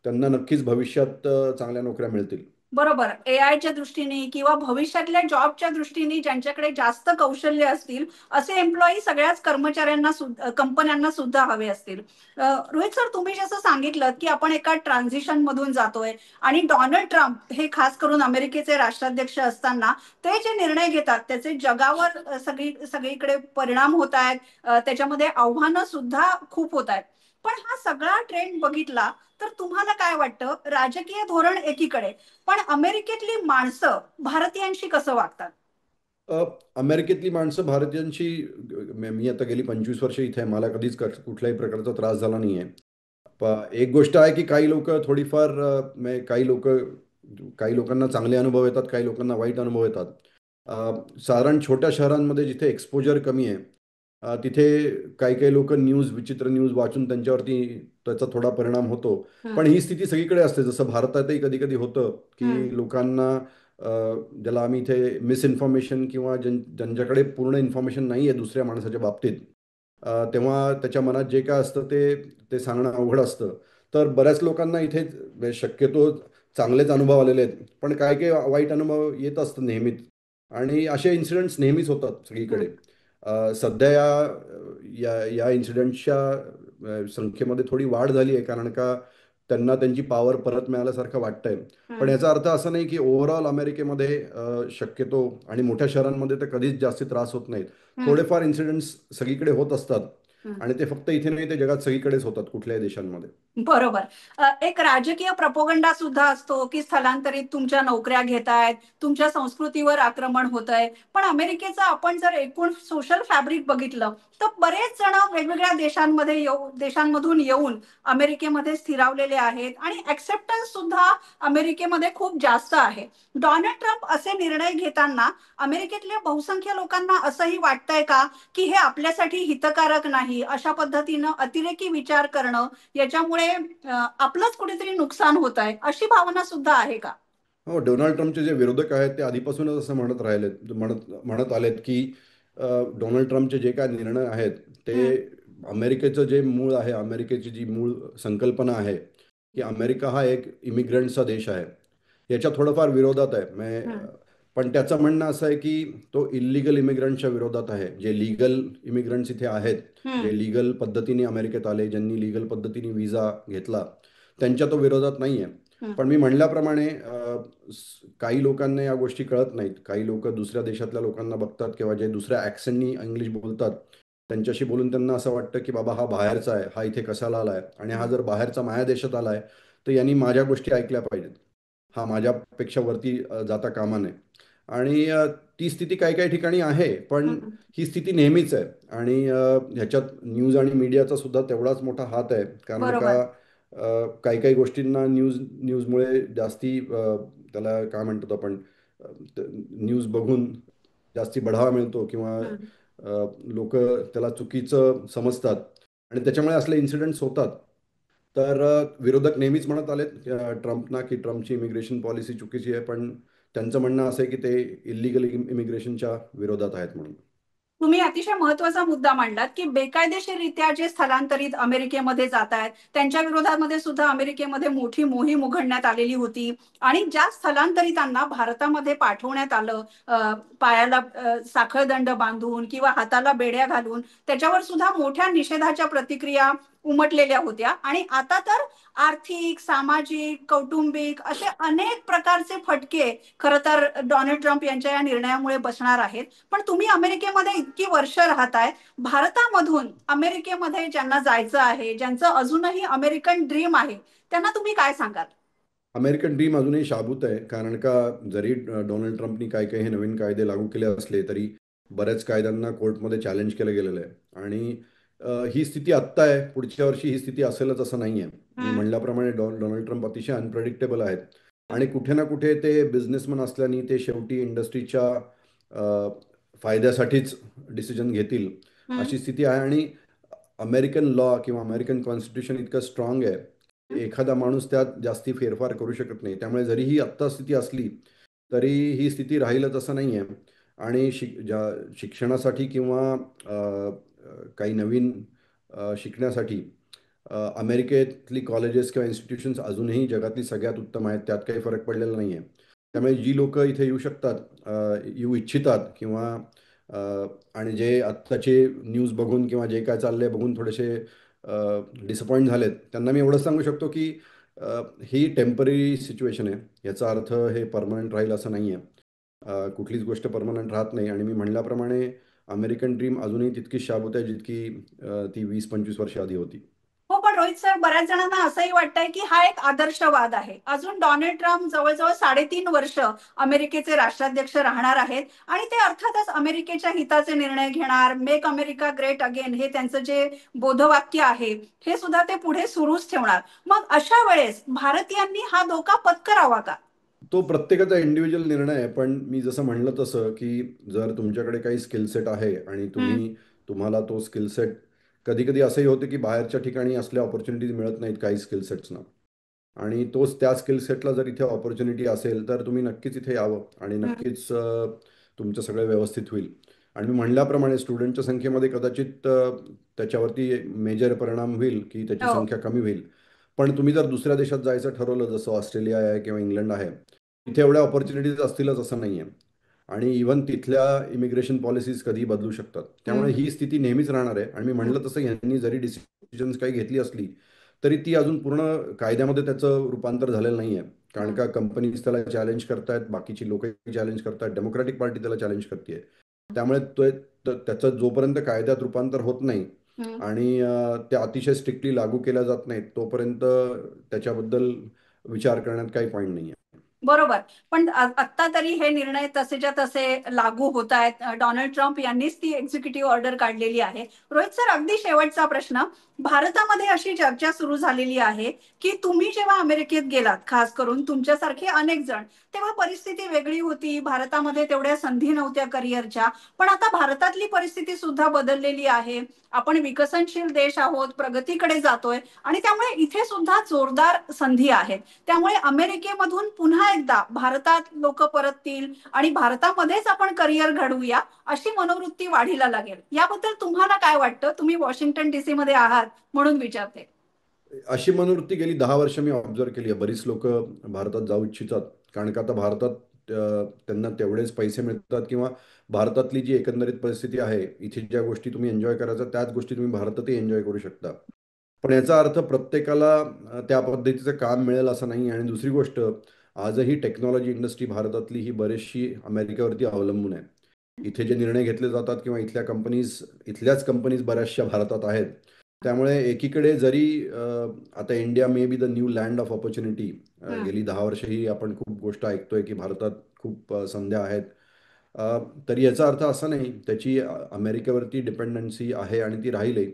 त्यांना नक्कीच भविष्यात चांगल्या नोकऱ्या मिळतील. बरोबर. एआयच्या दृष्टीने किंवा भविष्यातल्या जॉबच्या दृष्टीने ज्यांच्याकडे जास्त कौशल्य असतील, असे एम्प्लॉई सगळ्याच कर्मचाऱ्यांना कंपन्यांना सुद्धा हवे असतील. रोहित सर, तुम्ही जसं सांगितलं की आपण एका ट्रान्झिशन मधून जातोय आणि डोनाल्ड ट्रम्प हे खास करून अमेरिकेचे राष्ट्राध्यक्ष असताना ते जे निर्णय घेतात त्याचे जगावर सगळीकडे परिणाम होत आहेत. त्याच्यामध्ये आव्हानं सुद्धा खूप होत आहेत. पण हा सगळा ट्रेंड बघितला तर तुम्हाला काय वाटतं, राजकीय धोरण एकीकडे पण अमेरिकेतली माणसं भारतीयांशी कसं वागतात? अ, अमेरिकेतली माणसं भारतीयांशी, मी आता गेली 25 वर्ष इथे आहे, मला कधीच कुठल्याही प्रकारचा त्रास झाला नाही आहे. एक गोष्ट आहे की काही लोक थोडीफार काही लोकांना चांगले अनुभव येतात, काही लोकांना वाईट अनुभव येतात. साधारण छोट्या शहरांमध्ये जिथे एक्सपोजर कमी आहे, तिथे काही काही लोक विचित्र न्यूज वाचून त्यांच्यावरती त्याचा थोडा परिणाम होतो. हं, पण ही स्थिती सगळीकडे असते. जसं भारतातही कधी कधी होतं हं, की लोकांना ज्याला आम्ही इथे मिसइन्फॉर्मेशन किंवा ज्यांच्याकडे पूर्ण इन्फॉर्मेशन नाही आहे दुसऱ्या माणसाच्या बाबतीत, तेव्हा त्याच्या मनात जे काय असतं ते ते सांगणं अवघड असतं. तर बऱ्याच लोकांना इथे म्हणजे शक्यतो चांगलेच अनुभव आलेले आहेत, पण काय काय वाईट अनुभव येत असतं नेहमीच. आणि असे इन्सिडेंट्स नेहमीच होतात हं, सगळीकडे. सध्या या या इन्सिडेंट्सच्या संख्येमध्ये थोडी वाढ झाली आहे, कारण का त्यांना त्यांची पॉवर परत मिळाल्यासारखं वाटतंय. पण हं, याचा अर्थ असा नाही की ओव्हरऑल अमेरिकेमध्ये शक्यतो आणि मोठ्या शहरांमध्ये तर कधीच जास्ती त्रास होत नाहीत. हं, थोडेफार इन्सिडेंट्स सगळीकडे होत असतात. हं. आणि ते फक्त इथे नाही, ते जगात सगळीकडेच होतात कुठल्याही देशांमध्ये. बरोबर. एक राजकीय प्रपोगंडा सुद्धा असतो की स्थलांतरित तुमच्या नोकऱ्या घेतायत, तुमच्या संस्कृतीवर आक्रमण होत आहे. पण अमेरिकेचं आपण जर एकूण सोशल फॅब्रिक बघितलं तर बरेच जण वेगवेगळ्या देशांमधून येऊन अमेरिकेमध्ये स्थिरावलेले आहेत आणि ऍक्सेप्टन्स सुद्धा अमेरिकेमध्ये खूप जास्त आहे. डोनाल्ड ट्रम्प असे निर्णय घेताना अमेरिकेतल्या बहुसंख्य लोकांना असंही वाटतंय का की हे आपल्यासाठी हितकारक नाही, अशा पद्धतीनं अतिरेकी विचार करणं याच्यामुळे आपलंच कुठेतरी नुकसान होत आहे, अशी भावना सुद्धा आहे का? हो, डोनाल्ड ट्रम्पचे जे विरोधक आहेत ते आधीपासूनच असं म्हणत आलेत की डोनाल्ड ट्रम्पचे जे काय निर्णय आहेत ते हं, अमेरिकेचं जे मूळ आहे, अमेरिकेची जी मूळ संकल्पना आहे की अमेरिका हा एक इमिग्रंटचा देश आहे, याच्या थोडंफार विरोधात आहे. हं, पण त्याचं म्हणणं असं आहे की तो इल्लीगल इमिग्रंटच्या विरोधात आहे. जे लिगल इमिग्रंट्स इथे आहेत, हं, जे लिगल पद्धतीने अमेरिकेत आले, ज्यांनी लिगल पद्धतीने विजा घेतला, त्यांच्या तो विरोधात नाही आहे. हं, पण मी म्हणल्याप्रमाणे काही लोकांना या गोष्टी कळत नाहीत. काही लोक दुसऱ्या देशातल्या लोकांना बघतात किंवा जे दुसऱ्या ॲक्सेंटनी इंग्लिश बोलतात, त्यांच्याशी बोलून त्यांना असं वाटतं की बाबा हा बाहेरचा आहे, हा इथे कशाला आला आहे, आणि हा हं, जर बाहेरचा माझ्या देशात आला आहे तर यांनी माझ्या गोष्टी ऐकल्या पाहिजेत. हा माझ्यापेक्षा वरती जाता कामा नये. आणि ती स्थिती काही काही ठिकाणी आहे, पण हं. ही स्थिती नेहमीच आहे. आणि ह्याच्यात न्यूज आणि मीडियाचा सुद्धा तेवढाच मोठा हात आहे, कारण का बरोबर. काही काही गोष्टींना न्यूजमुळे जास्ती त्याला काय म्हणतो आपण, न्यूज बघून जास्ती बढावा मिळतो किंवा हं. लोक त्याला चुकीचं समजतात आणि त्याच्यामुळे असले इन्सिडेंट्स होतात. तर विरोधक नेहमीच म्हणत आलेत ट्रम्पना की ट्रम्पची इमिग्रेशन पॉलिसी चुकीची आहे, पण त्यांचं म्हणणं असं आहे की ते इलिगल इमिग्रेशनच्या विरोधात आहेत म्हणून. तुम्ही अतिशय महत्वाचा मुद्दा मांडलात की बेकायदेशीररित्या जे स्थलांतरित अमेरिकेमध्ये जात आहेत त्यांच्या विरोधामध्ये सुद्धा अमेरिकेमध्ये मोठी मोहीम उघडण्यात आलेली होती. आणि ज्या स्थलांतरितांना भारतामध्ये पाठवण्यात आलं, पायाला साखळदंड बांधून किंवा हाताला बेड्या घालून, त्याच्यावर सुद्धा मोठ्या निषेधाच्या प्रतिक्रिया उमटलेल्या होत्या. आणि आता तर आर्थिक, सामाजिक, कौटुंबिक असे अनेक प्रकारचे फटके खरं तर डोनाल्ड ट्रम्प यांच्या या निर्णयामुळे बसणार आहेत. पण तुम्ही अमेरिकेमध्ये इतकी वर्ष राहताय, भारतामधून अमेरिकेमध्ये ज्यांना जायचं आहे, ज्यांचं अजूनही अमेरिकन ड्रीम आहे, त्यांना तुम्ही काय सांगाल? अमेरिकन ड्रीम अजूनही शाबूत आहे, कारण का जरी डोनाल्ड ट्रम्पनी काय काय हे नवीन कायदे लागू केले असले तरी बऱ्याच कायद्यांना कोर्टमध्ये चॅलेंज केलं गेलेलं आहे. आणि ही स्थिती आत्ता आहे, पुढच्या वर्षी ही स्थिती असेलच असं नाही आहे. मी हम्म, म्हणल्याप्रमाणे डोनाल्ड ट्रम्प अतिशय अनप्रेडिक्टेबल आहेत. आणि कुठे ना कुठे ते बिझनेसमन असल्याने ते शेवटी इंडस्ट्रीच्या फायद्यासाठीच डिसिजन घेतील हम्म, अशी स्थिती आहे. आणि अमेरिकन लॉ किंवा अमेरिकन कॉन्स्टिट्यूशन इतकं स्ट्रॉंग आहे हम्म. की एखादा माणूस त्यात जास्ती फेरफार करू शकत नाही. त्यामुळे जरी ही आत्ता स्थिती असली तरी ही स्थिती राहीलच असं नाही आहे. आणि शिक्षणासाठी किंवा काही नवीन शिकण्यासाठी अमेरिकेतली कॉलेजेस किंवा इन्स्टिट्यूशन्स अजूनही जगातली सगळ्यात उत्तम आहेत, त्यात काही फरक पडलेला नाही आहे. त्यामुळे जी लोक इथे येऊ शकतात, येऊ इच्छितात किंवा अ, आणि जे आत्ताचे न्यूज बघून किंवा जे काय चाललंय बघून थोडेसे डिसअपॉइंट झालेत, त्यांना मी एवढंच सांगू शकतो की ही टेम्पररी सिच्युएशन आहे. याचा अर्थ हे परमनंट राहील असं नाही आहे. कुठलीच गोष्ट परमनंट राहत नाही. आणि मी म्हणल्याप्रमाणे अमेरिकन ड्रीम अजूनही तितकीच शाबूत आहे जितकी ती 20-25 वर्ष आधी होती. हो, पण रोहित सर, बऱ्याच जणांना असंही वाटतंय की हा एक आदर्शवाद आहे. अजून डोनाल्ड ट्रम्प जवळजवळ 3.5 वर्ष अमेरिकेचे राष्ट्राध्यक्ष राहणार आहेत आणि ते अर्थातच अमेरिकेच्या हिताचे निर्णय घेणार. मेक अमेरिका ग्रेट अगेन हे त्यांचं जे बोधवाक्य आहे, हे सुद्धा ते पुढे सुरूच ठेवणार. मग अशा वेळेस भारतीयांनी हा धोका पत्करावा का? तो प्रत्येकाचा इंडिव्हिज्युअल निर्णय आहे. पण मी जसं म्हणलं तसं की जर तुमच्याकडे काही स्किल सेट आहे आणि हम्म, तुम्हाला तो स्किल सेट, कधी कधी असंही होतं की बाहेरच्या ठिकाणी असल्या ऑपॉर्च्युनिटीज मिळत नाहीत काही स्किल सेट्सना. आणि तोच त्या स्किल सेटला जर इथे ऑपॉर्च्युनिटी असेल तर तुम्ही नक्कीच इथे यावं आणि हम्म, नक्कीच तुमचं सगळं व्यवस्थित होईल. आणि मी म्हणल्याप्रमाणे स्टुडंटच्या संख्येमध्ये कदाचित त्याच्यावरती मेजर परिणाम होईल की त्याची हो, संख्या कमी होईल. पण तुम्ही जर दुसऱ्या देशात जायचं ठरवलं, जसं ऑस्ट्रेलिया आहे किंवा इंग्लंड आहे, तिथे एवढ्या ऑपॉर्च्युनिटीज असतीलच असं नाही आहे. आणि इव्हन तिथल्या इमिग्रेशन पॉलिसीज कधीही बदलू शकतात. त्यामुळे हम्म, ही स्थिती नेहमीच राहणार आहे. आणि मी हम्म, म्हणलं तसं यांनी जरी डिसिजन्स काही घेतली असली तरी ती अजून पूर्ण कायद्यामध्ये त्याचं रूपांतर झालेलं नाही आहे. कारण हम्म, का कंपनीज त्याला चॅलेंज करतायत, बाकीची लोक चॅलेंज करतायत, डेमोक्रॅटिक पार्टी त्याला चॅलेंज करते. त्यामुळे त्याचं जोपर्यंत कायद्यात रूपांतर होत नाही हम्म. आणि त्या अतिशय स्ट्रिक्टली लागू केल्या जात नाहीत, तोपर्यंत त्याच्याबद्दल विचार करण्यात काही पॉईंट नाही आहे. बरोबर. पण आत्ता तरी हे निर्णय तसेच्या तसे लागू होत आहेत. डोनाल्ड ट्रम्प यांनीच ती एक्झिक्युटिव्ह ऑर्डर काढलेली आहे. रोहित सर, अगदी शेवटचा प्रश्न. भारतामध्ये अशी चर्चा सुरू झालेली आहे की तुम्ही जेव्हा अमेरिकेत गेलात, खास करून तुमच्यासारखे अनेक जण, तेव्हा परिस्थिती वेगळी होती. भारतामध्ये तेवढ्या संधी नव्हत्या करिअरच्या. पण आता भारतातली परिस्थिती सुद्धा बदललेली आहे. आपण विकसनशील देश आहोत, प्रगतीकडे जातोय आणि त्यामुळे इथे सुद्धा जोरदार संधी आहेत. त्यामुळे अमेरिकेमधून पुन्हा एकदा भारतात लोक परततील आणि भारतामध्येच आपण करिअर घडवूया, अशी मनोवृत्ती वाढीला लागेल. याबद्दल तुम्हाला काय वाटतं? तुम्ही वॉशिंग्टन डीसी मध्ये आहात म्हणून विचारते. अशी मनोवृत्ती गेली 10 वर्ष मी ऑब्झर्व केली आहे. बरीच लोक भारतात जाऊ इच्छितात, कारण का आता भारतात त्यांना तेवढेच पैसे मिळतात किंवा भारतातली जी एकंदरीत परिस्थिती आहे, इथे ज्या गोष्टी तुम्ही एन्जॉय करायचा त्याच गोष्टी तुम्ही भारतातही एन्जॉय करू शकता. पण याचा अर्थ प्रत्येकाला त्या पद्धतीचं काम मिळेल असं नाही. आणि दुसरी गोष्ट, आजही टेक्नॉलॉजी इंडस्ट्री भारतातली ही बरीचशी अमेरिकेवरती अवलंबून आहे. इथे जे निर्णय घेतले जातात किंवा इथल्याच कंपनीज बऱ्याचशा भारतात आहेत. त्यामुळे एकीकडे जरी आता India may be the new land of opportunity, हम्म. गेली 10 वर्ष ही आपण खूप गोष्ट ऐकतोय की भारतात खूप संध्या आहेत. तरी याचा अर्थ असा नाही, त्याची अमेरिकेवरती डिपेंडन्सी आहे आणि ती राहील.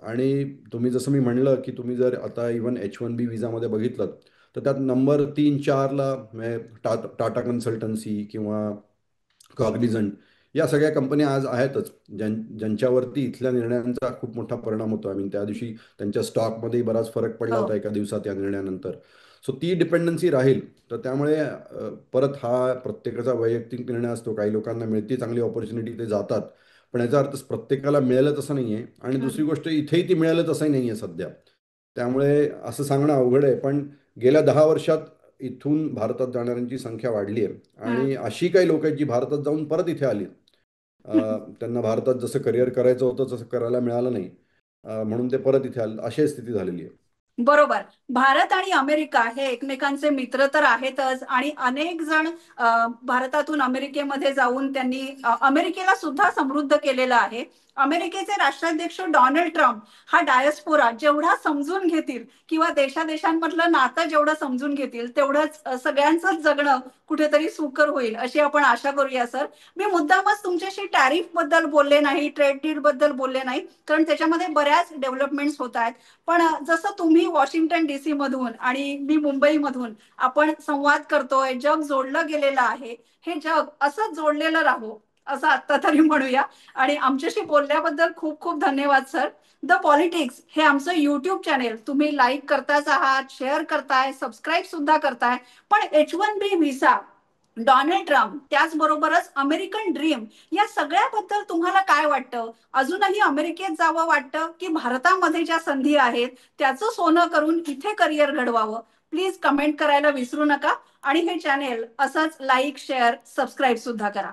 आणि तुम्ही जसं मी म्हणलं की तुम्ही जर आता इवन H1B विजामध्ये बघितलं तर त्यात नंबर 3-4ला म्हणजे टाटा कन्सल्टन्सी किंवा कॉग्निझंट या सगळ्या कंपन्या आज आहेतच, ज्यांच्यावरती इथल्या निर्णयांचा खूप मोठा परिणाम होतो. आय मीन त्या दिवशी त्यांच्या स्टॉकमध्ये बराच फरक पडला हो. होता एका दिवसात या निर्णयानंतर. सो ती डिपेंडन्सी राहील. तर त्यामुळे परत हा प्रत्येकाचा वैयक्तिक निर्णय असतो. काही लोकांना मिळते चांगली ऑपॉर्च्युनिटी, ते जातात. पण याचा अर्थ प्रत्येकाला मिळेल तसं नाहीये, आणि दुसरी गोष्ट इथेही ती मिळेल तसंही नाहीये सध्या. त्यामुळे असं सांगणं अवघड आहे. पण गेल्या 10 वर्षात इथून भारतात जाणाऱ्यांची संख्या वाढली आहे, आणि अशी काही लोक आहेत जी भारतात जाऊन परत इथे आली. त्यांना भारतात जसं करिअर करायचं होतं तसं करायला मिळालं नाही, म्हणून ते परत इथे आले, अशी स्थिती झालेली आहे. बरोबर. भारत आणि अमेरिका हे एकमेकांचे मित्र तर आहेतच आणि अनेक जण भारतातून अमेरिकेमध्ये जाऊन त्यांनी अमेरिकेला सुद्धा समृद्ध केलेलं आहे. अमेरिकेचे राष्ट्राध्यक्ष डोनाल्ड ट्रम्प हा डायस्पोरा जेवढा समजून घेतील किंवा देशादेशांमधलं नातं जेवढं समजून घेतील तेवढंच सगळ्यांचंच जगणं कुठेतरी सुकर होईल अशी आपण आशा करूया सर. मी मुद्दामच तुमच्याशी टॅरिफ बद्दल बोलले नाही, ट्रेड डील बद्दल बोलले नाही, कारण त्याच्यामध्ये बऱ्याच डेव्हलपमेंट्स होत आहेत. पण जसं तुम्ही वॉशिंग्टन डीसी मधून आणि मी मुंबईमधून आपण संवाद करतोय, जग जोडलं गेलेलं आहे, हे जग असंच जोडलेलं राहू असं आता तरी म्हणूया. आणि आमच्याशी बोलल्याबद्दल खूप खूप धन्यवाद सर. द पॉलिटिक्स हे आमचं युट्यूब चॅनेल तुम्ही लाईक करताच आहात, शेअर करताय, सबस्क्राईब सुद्धा करताय. पण H1B व्हिसा, डोनाल्ड ट्रम्प, त्याचबरोबरच अमेरिकन ड्रीम या सगळ्याबद्दल तुम्हाला काय वाटतं? अजूनही अमेरिकेत जावं वाटतं की भारतामध्ये ज्या संधी आहेत त्याचं सोनं करून इथे करिअर घडवावं? प्लीज कमेंट करायला विसरू नका आणि हे चॅनेल असंच लाईक, शेअर, सबस्क्राईब सुद्धा करा.